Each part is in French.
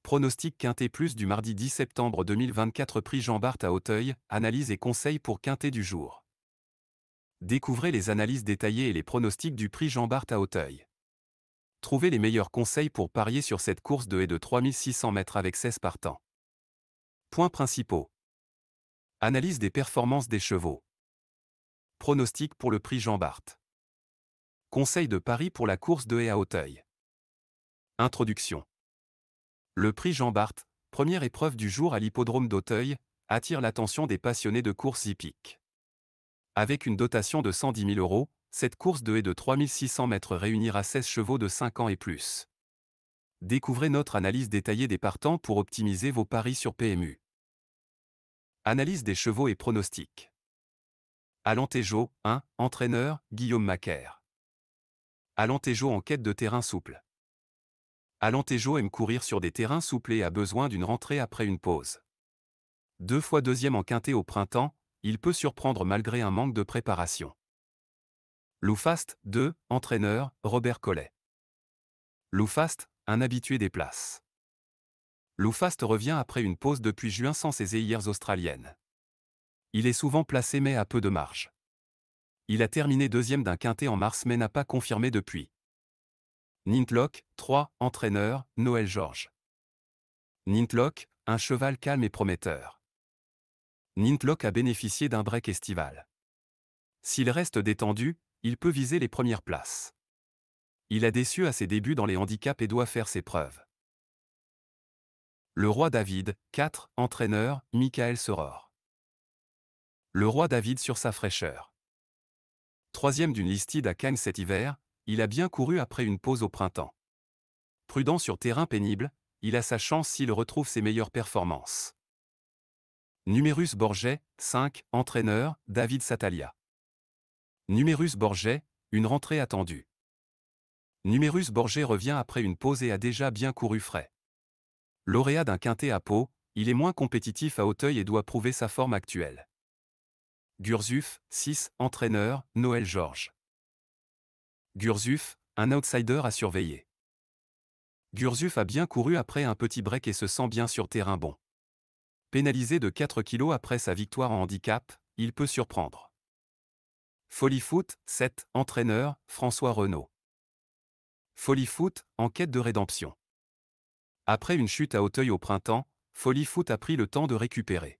Pronostic Quintet Plus du mardi 10 septembre 2024 Prix Jean Bart à Auteuil, analyse et conseils pour Quintet du jour. Découvrez les analyses détaillées et les pronostics du Prix Jean Bart à Auteuil. Trouvez les meilleurs conseils pour parier sur cette course de haies de 3600 mètres avec 16 partants. Points principaux. Analyse des performances des chevaux. Pronostic pour le Prix Jean Bart. Conseil de paris pour la course de haies à Auteuil. Introduction. Le Prix Jean Bart, première épreuve du jour à l'hippodrome d'Auteuil, attire l'attention des passionnés de courses hippiques. Avec une dotation de 110 000 €, cette course de haies de 3600 mètres réunira 16 chevaux de 5 ans et plus. Découvrez notre analyse détaillée des partants pour optimiser vos paris sur PMU. Analyse des chevaux et pronostics. Alentejo, 1, entraîneur, Guillaume Macaire. Alentejo en quête de terrain souple. Alentejo aime courir sur des terrains souples et a besoin d'une rentrée après une pause. 2 fois deuxième en quintet au printemps, il peut surprendre malgré un manque de préparation. Loufast, 2, entraîneur, Robert Collet. Loufast, un habitué des places. Loufast revient après une pause depuis juin sans ses œillères australiennes. Il est souvent placé mais à peu de marge. Il a terminé deuxième d'un quintet en mars mais n'a pas confirmé depuis. Nintlock, 3, entraîneur, Noël Georges. Nintlock, un cheval calme et prometteur. Nintlock a bénéficié d'un break estival. S'il reste détendu, il peut viser les premières places. Il a déçu à ses débuts dans les handicaps et doit faire ses preuves. Le Roi David, 4, entraîneur, Michael Seror. Le Roi David sur sa fraîcheur. Troisième d'une listed à Cannes cet hiver, il a bien couru après une pause au printemps. Prudent sur terrain pénible, il a sa chance s'il retrouve ses meilleures performances. Numerus Borget, 5, entraîneur, David Satalia. Numerus Borget, une rentrée attendue. Numerus Borget revient après une pause et a déjà bien couru frais. Lauréat d'un quintet à Pau, il est moins compétitif à Auteuil et doit prouver sa forme actuelle. Gurzuf, 6, entraîneur, Noël Georges. Gurzuf, un outsider à surveiller. Gurzuf a bien couru après un petit break et se sent bien sur terrain bon. Pénalisé de 4 kg après sa victoire en handicap, il peut surprendre. Follyfoot, 7, entraîneur, François Renaud. Follyfoot, en quête de rédemption. Après une chute à Auteuil au printemps, Follyfoot a pris le temps de récupérer.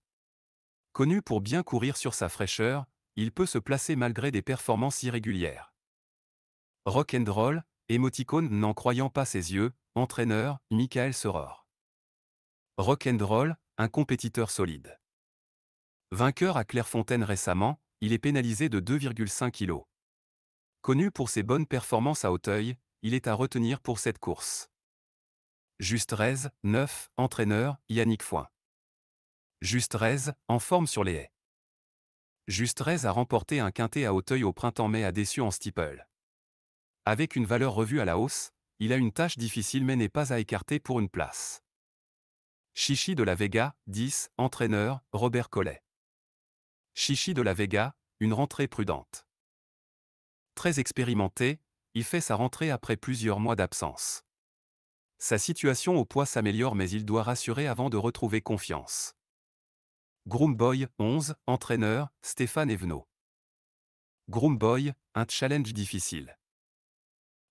Connu pour bien courir sur sa fraîcheur, il peut se placer malgré des performances irrégulières. Rock'n'roll, émoticône n'en croyant pas ses yeux, entraîneur, Michael Seror. Rock'n'roll, un compétiteur solide. Vainqueur à Clairefontaine récemment, il est pénalisé de 2,5 kg. Connu pour ses bonnes performances à Auteuil, il est à retenir pour cette course. Justrez, 9, entraîneur, Yannick Foin. Justrez, en forme sur les haies. Justrez a remporté un quintet à Auteuil au printemps mais a déçu en steeple. Avec une valeur revue à la hausse, il a une tâche difficile mais n'est pas à écarter pour une place. Chichi de la Vega, 10, entraîneur, Robert Collet. Chichi de la Vega, une rentrée prudente. Très expérimenté, il fait sa rentrée après plusieurs mois d'absence. Sa situation au poids s'améliore mais il doit rassurer avant de retrouver confiance. Groomboy, 11, entraîneur, Stéphane Evenot. Groomboy, un challenge difficile.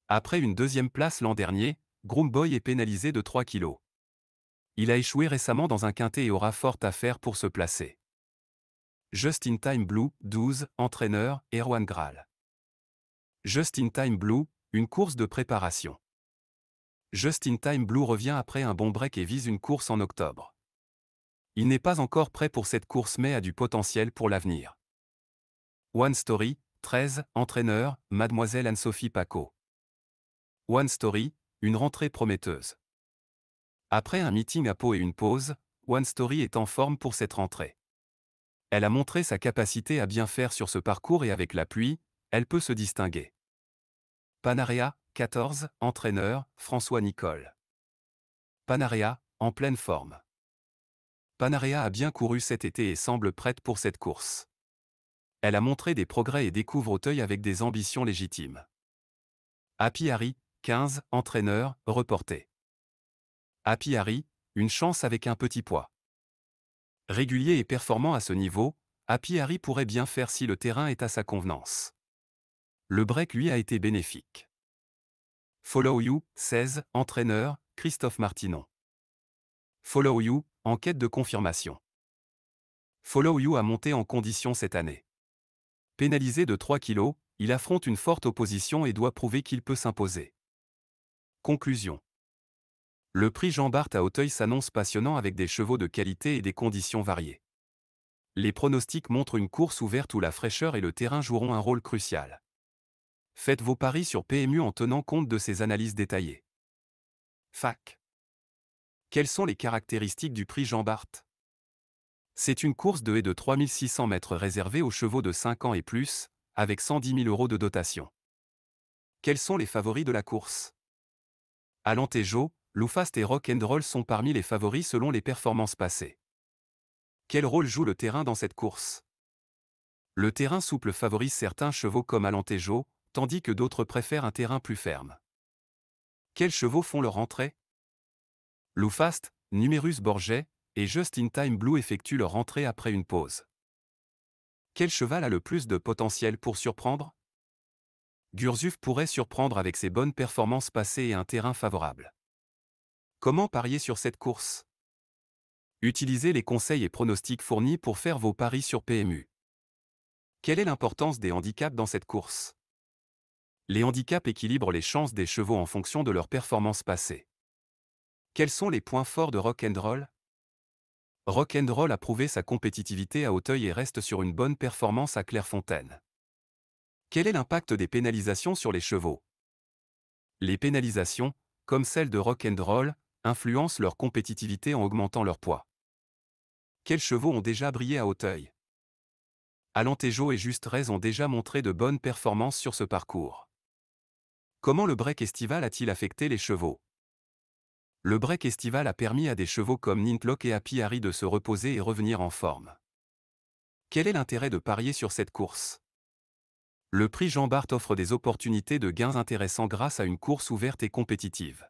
Après une deuxième place l'an dernier, Groomboy est pénalisé de 3 kg. Il a échoué récemment dans un quintet et aura fort à faire pour se placer. Just in Time Blue, 12, entraîneur, Erwan Graal. Just in Time Blue, une course de préparation. Just in Time Blue revient après un bon break et vise une course en octobre. Il n'est pas encore prêt pour cette course mais a du potentiel pour l'avenir. One Story, 13, entraîneur, Mademoiselle Anne-Sophie Paco. One Story, une rentrée prometteuse. Après un meeting à Pau et une pause, One Story est en forme pour cette rentrée. Elle a montré sa capacité à bien faire sur ce parcours et avec la pluie, elle peut se distinguer. Panarea, 14, entraîneur, François Nicole. Panarea, en pleine forme. Panarea a bien couru cet été et semble prête pour cette course. Elle a montré des progrès et découvre Auteuil avec des ambitions légitimes. Happy Harry, 15, entraîneur, reporté. Happy Harry, une chance avec un petit poids. Régulier et performant à ce niveau, Happy Harry pourrait bien faire si le terrain est à sa convenance. Le break lui a été bénéfique. Follow You, 16, entraîneur, Christophe Martinon. Follow You, en quête de confirmation. Follow You a monté en condition cette année. Pénalisé de 3 kg, il affronte une forte opposition et doit prouver qu'il peut s'imposer. Conclusion. Le prix Jean Bart à Auteuil s'annonce passionnant avec des chevaux de qualité et des conditions variées. Les pronostics montrent une course ouverte où la fraîcheur et le terrain joueront un rôle crucial. Faites vos paris sur PMU en tenant compte de ces analyses détaillées. Fac. Quelles sont les caractéristiques du prix Jean Bart? C'est une course de haies de 3600 mètres réservée aux chevaux de 5 ans et plus, avec 110 000 € de dotation. Quels sont les favoris de la course? Alentejo, Loufast et Rock'n'Roll sont parmi les favoris selon les performances passées. Quel rôle joue le terrain dans cette course? Le terrain souple favorise certains chevaux comme Alentejo, tandis que d'autres préfèrent un terrain plus ferme. Quels chevaux font leur entrée? Loufast, Numerus Borget et Just in Time Blue effectuent leur entrée après une pause. Quel cheval a le plus de potentiel pour surprendre? Gurzuf pourrait surprendre avec ses bonnes performances passées et un terrain favorable. Comment parier sur cette course? Utilisez les conseils et pronostics fournis pour faire vos paris sur PMU. Quelle est l'importance des handicaps dans cette course? Les handicaps équilibrent les chances des chevaux en fonction de leurs performances passées. Quels sont les points forts de Rock'n'Roll? Rock'n'Roll a prouvé sa compétitivité à Auteuil et reste sur une bonne performance à Clairefontaine. Quel est l'impact des pénalisations sur les chevaux? Les pénalisations, comme celle de Rock'n'Roll, influencent leur compétitivité en augmentant leur poids. Quels chevaux ont déjà brillé à Auteuil? Alentejo et Just Rez ont déjà montré de bonnes performances sur ce parcours. Comment le break estival a-t-il affecté les chevaux? Le break estival a permis à des chevaux comme Nintlock et Happy Harry de se reposer et revenir en forme. Quel est l'intérêt de parier sur cette course? Le prix Jean Bart offre des opportunités de gains intéressants grâce à une course ouverte et compétitive.